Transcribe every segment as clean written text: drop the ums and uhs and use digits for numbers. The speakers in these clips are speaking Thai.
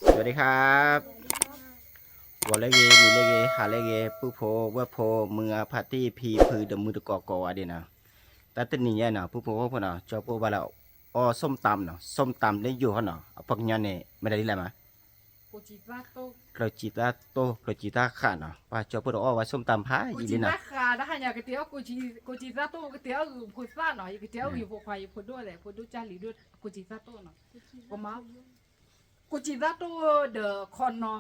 สวัสดีครับวันเลเกมีเลเกหาเลเกปุ๊โพเวโพเมือพาร์ตี้พีพือเดมือตะกอกอดีนะแต่ตอนนี้นะปุ๊โพพวกน่ะจอปุ๊บาแล้วอ๋อส้มตำเนาะส้มตำได้อยู่ฮะเนาะปักยันเนี่ยไม่ได้ดีเลยมั้ยกูจิตาโตเราจีตาโตเราจีตาขาเนาะป้าจอปุ๊บอ๋อว่าส้มตำพากูอีดีนะจิตาขาได้หายากเตี้ยกูจิตาโตเตี้ยพูดซ่าหน่อยเตี้ยอยู่พวกใครพูดด้วยแหละพูดด้วยจ้าหรือด้วยกูจิตาโตเนาะกูมากูจิตาโตเดอคอนเนาะ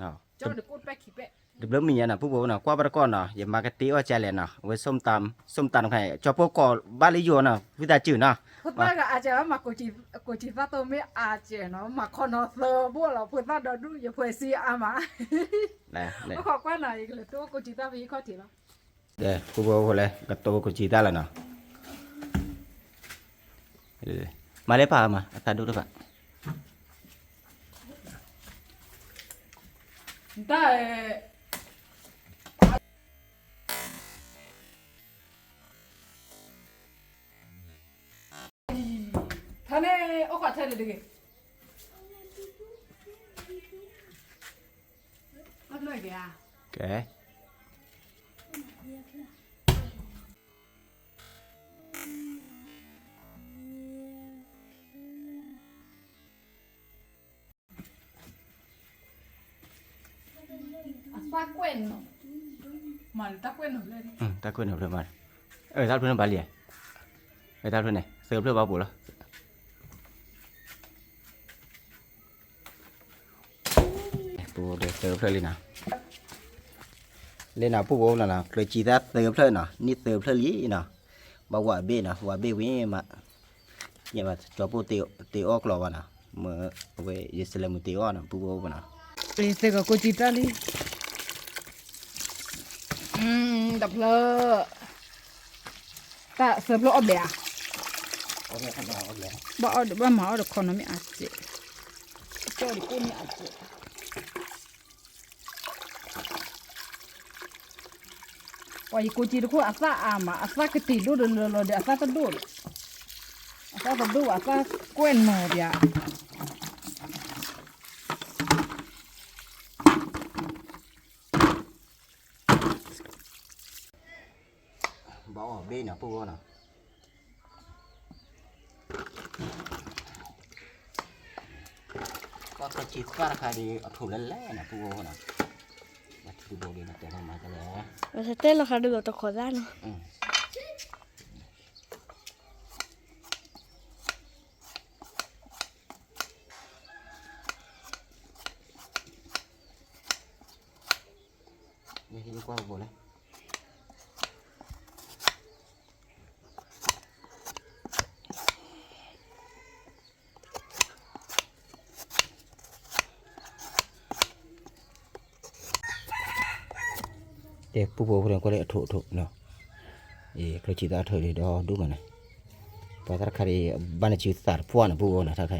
อ๋อเจ้าเด็กกูไปขี้เปะเดี๋ยวเริ่มมีนะปุ๊บเนาะกว่าบารก่อนเนาะอย่ามากระตี้ว่าใจเลยเนาะไว้ส้มตำใครจอปุ๊บก่อบ้านลิโยเนาะวิตาจืดเนาะพูดว่าก็อาจจะมากูจิตาโตไม่อาจจะเนาะมาคอนเนาะเซอร์บัวเราพูดว่าเดอดูอย่าพูดซีอามาเลยก็ขอว่าหน่อยเลยตัวกูจิตาไปข้อที่แล้วเดี๋ยวปุ๊บคนเลยกับตัวกูจีตาแล้วเนาะมาเลยป่ามาตาดูด้วยป่ะได้ท่านเนี่ยโอ้ขอเธอเลยดิก็เลยแกโอเคตาเกวนเนาะมันตาเกวนเลยตาคุยหน่อยเพื่อนมาตาเพื่อนบาลีตาเพื่อนไหนเสิร์ฟเพื่อนบาบุแล้วปูเดี๋ยวเสิร์ฟเพื่อนเลยนะเล่นผู้บอลน่ะเคยจีตาเสิร์ฟเพื่อนเนาะนี่เสิร์ฟเพื่อนลีเนาะบาว่าเบ้เนาะว่าเบ้วิ่งมาเนี่ยมาจอปูตีออกหล่อวะนะเมื่อเว้ยยิสเลมุตีออกนะผู้บอลนะเสกกูจิตาลีดับเลยแต่เสิร์ฟแล้วออกเดียบ่เอาบ่มาเอาคนไม่อาจจะเจ้าดิกูไม่อาจจะว่าอีกูจิตกูอาซาอามาอาซากติดูดูดูดูอาซาตดูอาซาตดูอาซาเกวนหมดยาบ่เบ้เนาะผู้บอลนะก็จีตาราคาดีถูกแล้วแหละนะผู้บอลนะมาที่ดูดีนะแต่ทำมากันแล้ว Te lo jalo to kodano. นี่ที่กว่าบ่เลยเด็กผู้บริโภคก็เลยถูกเนาะเคยจิตอาเธอเลยดูมันนะพอถ้าใครบ้านจิตตาพวนะผู้บริโภคนะถ้าใคร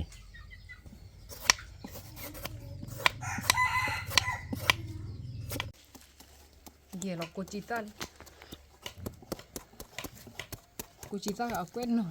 เดี๋ยวเรากูจิตาเอาเกวนเนาะ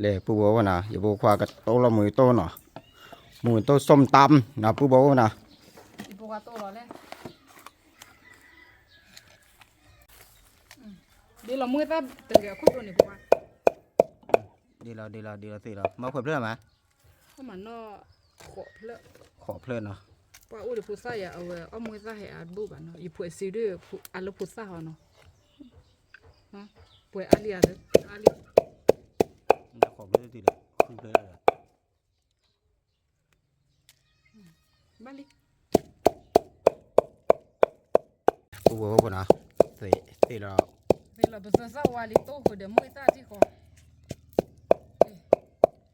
เลยผู้บริโภคนะอย่าบอกว่ากับโต๊ะละมือโต๊ะเนาะมือโต๊ะส้มตำนะผู้บริโภคนะอีพวกว่าโตแล้วแหละเดี๋ยวเรามือตาเตะคุบตัวนี่พวกว่าดีแล้วสิเรามาคุยเพื่อนไหมก็มันเนาะขอเพลขอเพื่อนเนาะ pa o de pusa ya o mo za he abu ba no i pu si de alo pusa ho no ha pu ali ya ali ဒါခေါ်ပြီးတည်တယ်ခုပဲ bali ပူဘောဘောနော်သေတော့ de la pusa sa wa li to ho de mo ta ti ko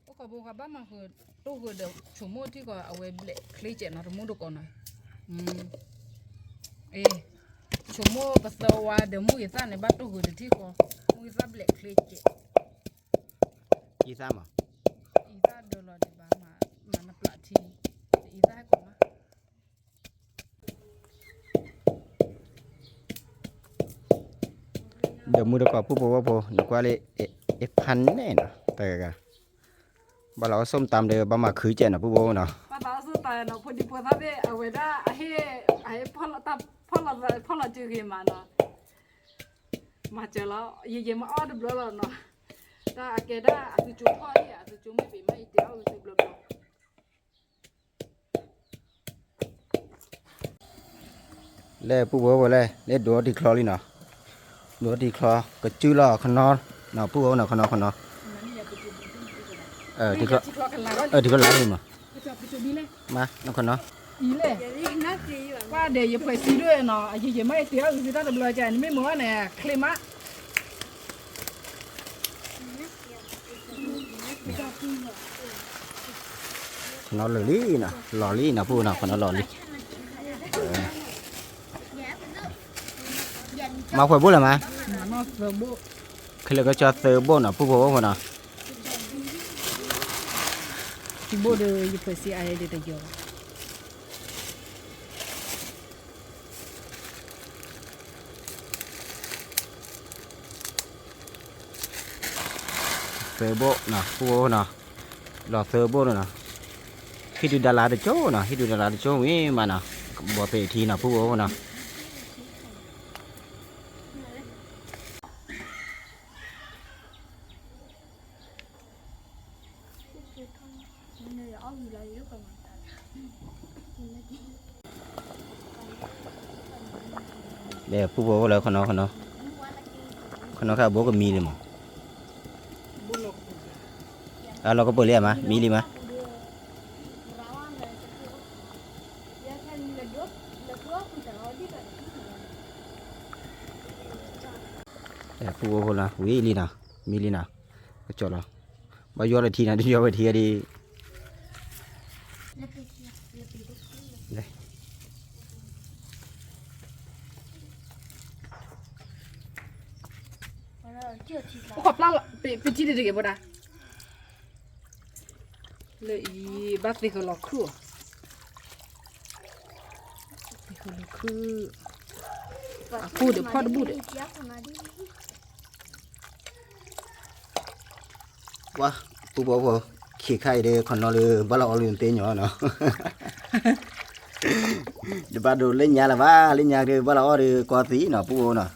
o ko bo ka ba ma ho to ho de chu mo ti ko awe ble kle che na mo do ko na chu mo ba sa wa de mo ta ne ba to ho de ti ko mo ta ble kle che ကြီးစားမှာ Isa dolo di ba mana plati. Isa ko ma. เดี๋ยวมือตะกอปปูบ่นกว่าเลยพันแน่นะแต่กะบ่เราส้มตำเด้อบ่มาคือเจน่ะปูบ่เนาะ Pa ta su ta no podi po ta be aweda ahe pola ju ge ma no. Ma che lo ye ma od blo lo no. Ta akeda asu chu pho ya asu chu mi be mai te au su blo blo. လဲปูบ่လဲလဲดอดีคลอลิเนาะดอดีคลอกระจื้อลอขนอเนาะปูบ่เนาะขนอ Nani ya podi. ดีคลอ Ti klo kan la ro. ดีคลอลาเลยมา Cha pi chu bi le. มาเนาะขนอ Ile. Qua để ye poi si de no ye mai te au su ta blo cha ni me mo ne klima. ขนอลอลี่นะลอลี่นะปูเนาะขนอลอลี่มาข่อยบ่ล่ะมา No so bo. คือเลยก็จะเซอร์บ่เนาะปูบ่เนาะ Ti bo de ye poi si ai de yo. เซอร์บ่เนาะปูบ่เนาะรอเซอร์บ่เนาะคิดดูดาราdeโจเนาะคิดดูดาราdeโจเว้มาเนาะบ่เตะทีเนาะปูบ่เนาะ เดี๋ยวผู้บอกว่าแล้วคนน้องข้าบอกก็มีเลยมั้งเราก็เปิดเรียมามีเลยมั้ยผู้บอกว่าวิ่งลีน่ะมีลีน่ะก็จอดแล้วมายอดทีนะที่ยอดไปทีดีเลย 我搞不啦了，被记的这个不da？那一把这个老苦，这个老苦，苦的泡的不的， ว้าผู้บอกว่าขี้ไข่เด้คนนอนเลยบ้าเราเอาลืมเตยหน่อเนาะเดี๋ยวบ้าดูเล่นยาละบ้าเล่นยาเด้บ้าเราเอาเด้กอสีเนาะผู้บอกเนาะ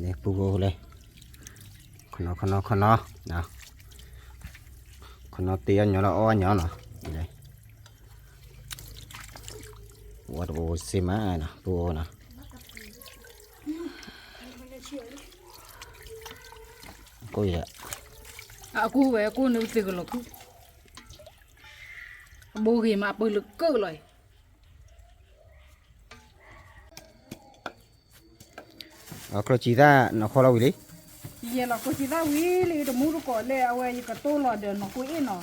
นี่ผู้บอกเลยคนนอนเนาะคนนอนเตียหน่อละอ้อหน่อเนาะนี่เลยวัดโบสิมาเนาะผู้บอกเนาะก็อย่า Aku về aku nấu cái cái lộc, bố gì mà bơi lực cơ rồi. เอาครจีด้าเนาะขอเราวิลิ Giờ là cô chỉ ra quý li được mua được cỏ lẹ, ao ấy cái tô lò được nó quý nó,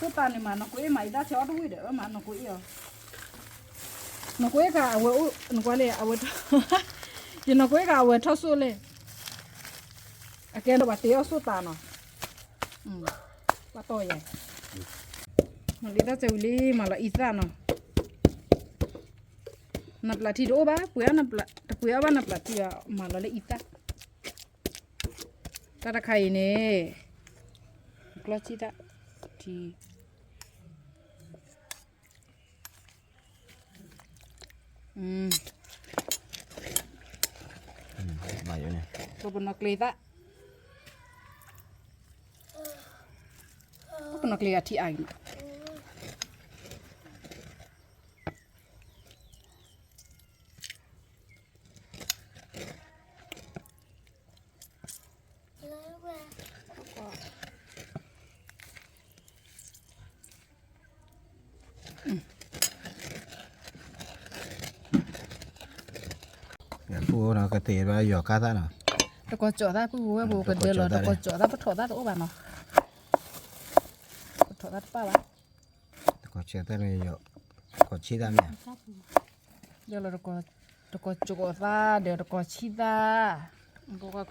số ta này mà nó quý mày đã cho đuôi được mà nó quý à, nó quý cả ao ấy nó quý lẹ ao ấy, giờ nó quý cả ao ấy thao số lẹ, cái nó bắt tiêu số ta nó, bắt to vậy, mà đi ra chơi li mà là ít ra nó. Nạp là thì đỗ bá, bữa ba nạp là thì mà nó lại ít ta. Ta đã khai nè, lo chi ta thì bài vậy nè có bên nó kề ta, có bên nó kề thì ảnh. phu nó cái tiền bao giờ cá ta nào tao có chỗ ta bố bố cái điều là tao có chỗ ta bắt thọ ta tao bạn nó thọ ta ba bạn có chuyện ta này giờ có chi ta nè điều là tao có chỗ ta điều tao có chi ta tao có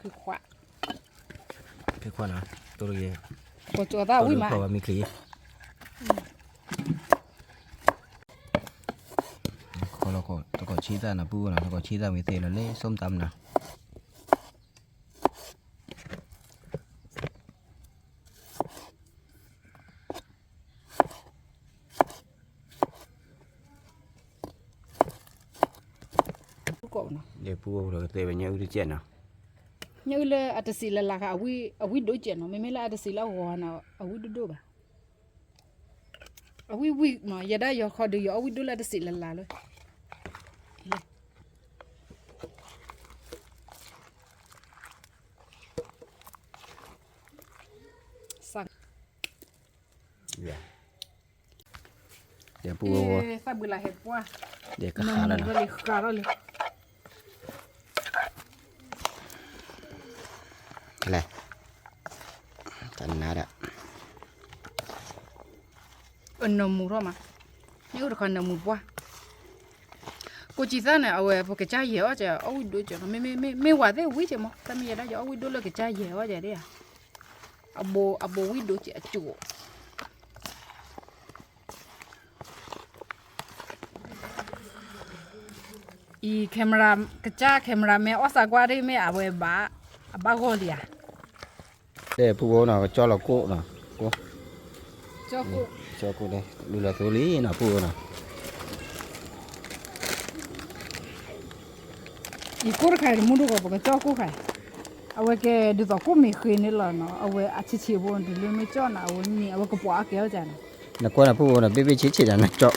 cái khoan nào tôi đi có chỗ ta ui mà có mi khí có chi ta là phu nào có chi ta mới tiền là lấyส้มตำnào cậu nó để phu rồi tê về nhau đi chuyện nào như là ở đây là cái awi đối chuyện nó mới là ở đây là hoa nào awi đối ba awi mà giờ đây giờ khó được giờ awi đối là đây là luôn sang để phu sao bữa lại hết quá để cả khá là rồi khá rồi này thành nào đó nó mù rồi mà nhớ được con nó mù quá cô chỉ ra này ở cái chai dẻo chứ ôi đôi chỗ nó mê quá thế quý chứ mà ta bây giờ đã ôi đôi là cái chai dẻo chứ đấy à abo quý đôi chị chủ i camera cái cha camera mẹ ở xa qua đây mẹ ở về bà gọi đi à để phu nào cho là cô nào cô cho cô đây đây là xử lý nào phu nào i cô khai mua được cái cho cô khai ở cái được cô mình khơi này là nó ở à chị buồn thì luôn mới cho nó ở cái bóa kéo ra nó là cô là phu là bê chỉ là nó cho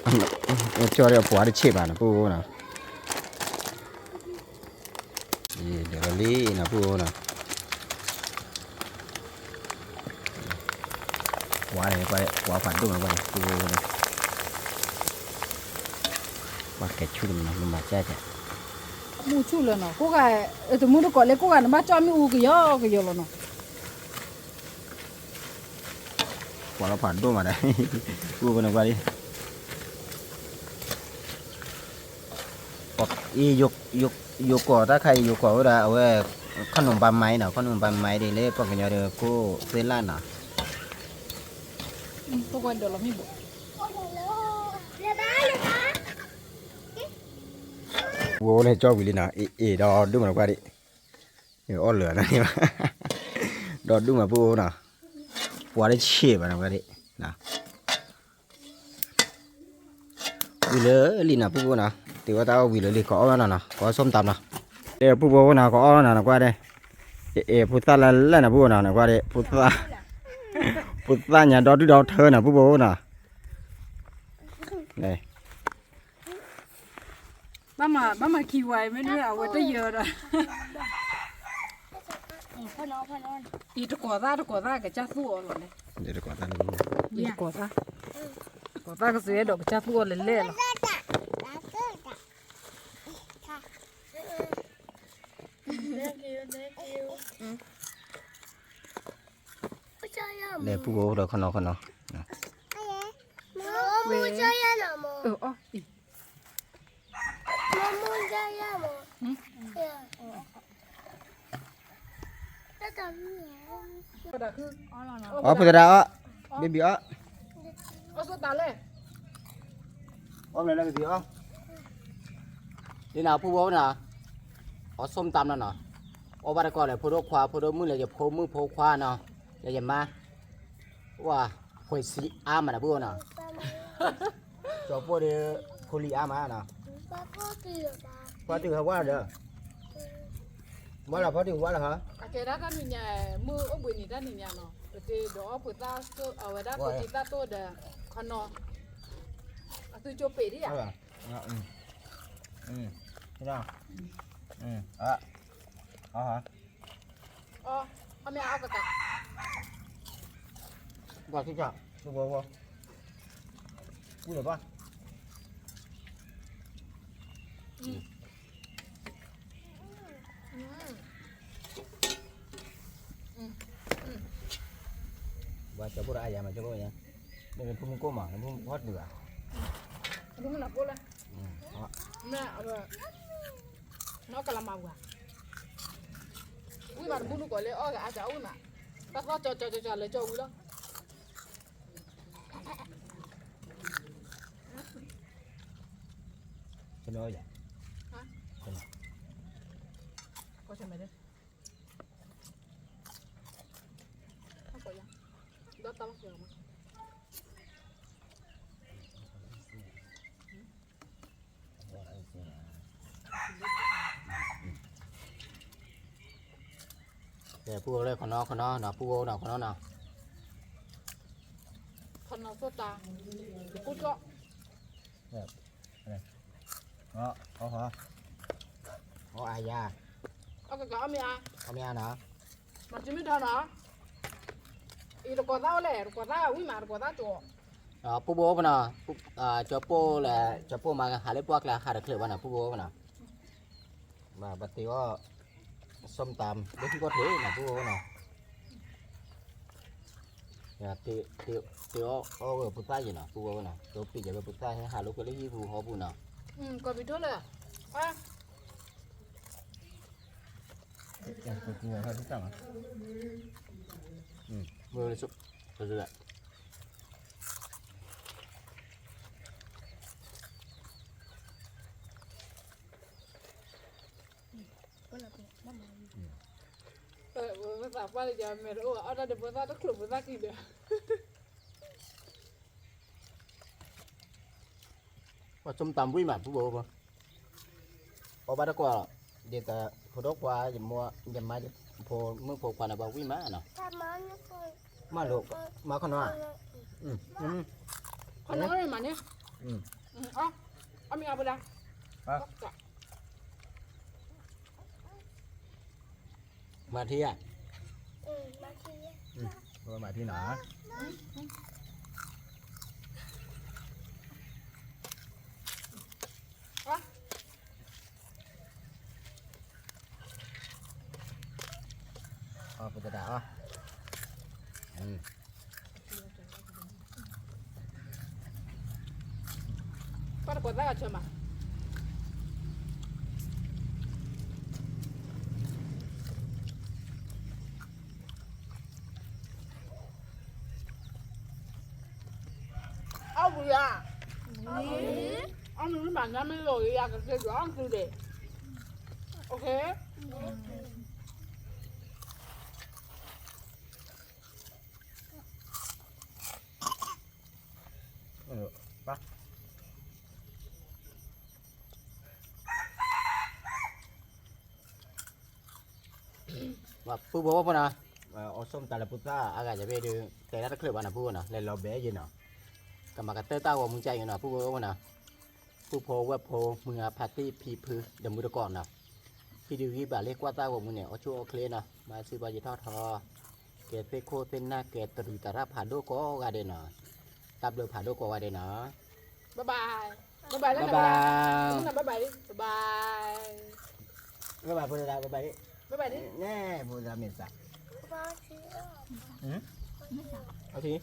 để bỏ để chế bà là phu nào để là lý là phu nào quả này quả phản đúng là quả phu này quả cái chun mà cha cha mua chu lên nó cô cái từ mua được gọi lấy cô cái nó bắt cho mình u cái gì rồi nó quả nó phản đúng mà đấy phu này qua đi hoặc y dục quả ta khai dục quả đó ở con nồng băm máy nào con nồng băm máy đi lấy con cái nhà được cô tên lan nào cô quen được là mình vô này cho vị nào ý đó đúng là qua đi nhiều on lửa này mà đó đúng là vô nào qua đấy chia vào nào qua đi nào vị lửa lì nào vô nào thì qua tao vị lửa lì có nào cóส้มตำnào để vô nào có nào qua đây phụ ta là nào vô nào qua đây phụ ta nhà đó đứa đó thơ nào vô nào đây ba mà kỳ hoài mới nuôi ở tới giờ rồi đi cho quả ra cái cha thua rồi này để được quả ta đi quả ra cái gì đó cái cha thua lên lên rồi để phụ đó con nó phụ đó baby á ôm này là cái gì không đi nào phụ bố nào ởส้มตำnào nè ởบ้านก็เลยphụ đôมือเลยphụมือkhoa nàoเลยจะมาว่าคุยสีอามานะphụ nào cho phụ đi phụ li ama nào phụ từ hôm qua rồi mới là phụ từ hôm qua là hả cái đó cái nhà mưa ở buổi này đó nhà nó thì đó phụ ta ở đó phụ ta tôi để con nó tôi cho bể đi à thế nào hả ông mẹ ao cả qua thích chọn qua qua được ba ว่าจะพูดอะไรอย่างมันจะพูดยังนี่เป็นพุ่มก้มอ่ะพุ่มพอดเดือ đúng là cô lên เพราะ mẹ nó cả làm màu à quý bạn bún nó gọi lên ôi cả cháu mà ta có cho lấy cho quý đó ฉันน้อยอย่าง có xem mày đi không có gì đó tao bắt mà แต่ผู้เลยคนนอกเนาะผู้เนาะคนนอกเนาะ con nó sốt ta cút cho เขาอายา เอาcái mày à เขาไม่อาเนาะ mà chỉ biết thôi nó ý là quả tao lẻ quả tao quý mà quả tao chỗ ผู้โบปะเนาะจอโป้แหละจอโป้มาหาเล็บพวกแล้วหาตะเคลือบปะเนาะผู้โบปะเนาะมาบัดนี้ว่าส้มตำเด็กที่ก็ถือนะผู้โบเนาะเนี่ยตีเอาพุทธะอยู่เนาะผู้โบเนาะตัวปีจะเป็นพุทธะให้หาลูกก็เลยยี่ผู้เขาผู้เนาะ còn bị thôi là à อย่างตัวผู้เขาที่ตั้งอ่ะมือเลยสุดตัวเรือ nó tạp qua thì giờ mẹ ủa ở đây được bữa ta nó khủng bữa ta kì được ว่าส้มตำวิ่งมาผู้โบปะพอบ้านตะกว่าเดี๋ยวแต่พอดกว่าอย่ามัวอย่ามาพอเมื่อพอควันอะบ่วิ่งมาเนาะมาลูกมาข้างนอกcon nói đi mà nhé à ông mẹ bên đây มาที่อ่ะมาที่ไหนอ๋อเป็นจะด่าอ่ะcon quả tao chờ mà ông à ông đừng bảo ra mới rồi à cái kia đó ông cứ để ok ปะว่าผู้บอกว่าพนะเอาส้มตาลปุตตาอากาศจะไปดูแต่ละเคลือบอันนะผู้นะเลยเราเบะยินเนาะกรรมการเตอร์ต้าว่ามึงใจกันเนาะผู้บอกว่านะผู้โพว่าโพมึงอะพาร์ตี้พีพื้เดี๋ยวมือตะก่อนเนาะพี่ดูวี่บาเรียกว่าต้าว่ามึงเนี่ยเอาชั่วเอาเคลเนาะมาซื้อบาจิทอทอเกตเปโคเซนนาเกตตรุตาราผ่านโดก็กาเดนเนาะตับเดือผ่านโดก็กาเดนเนาะ bye bye bye bye lên bye bye bye bye đi bye bye bye byeพูดอะไรbye bye bye bye đi แน่พูดอะไรเมียนสักเอาที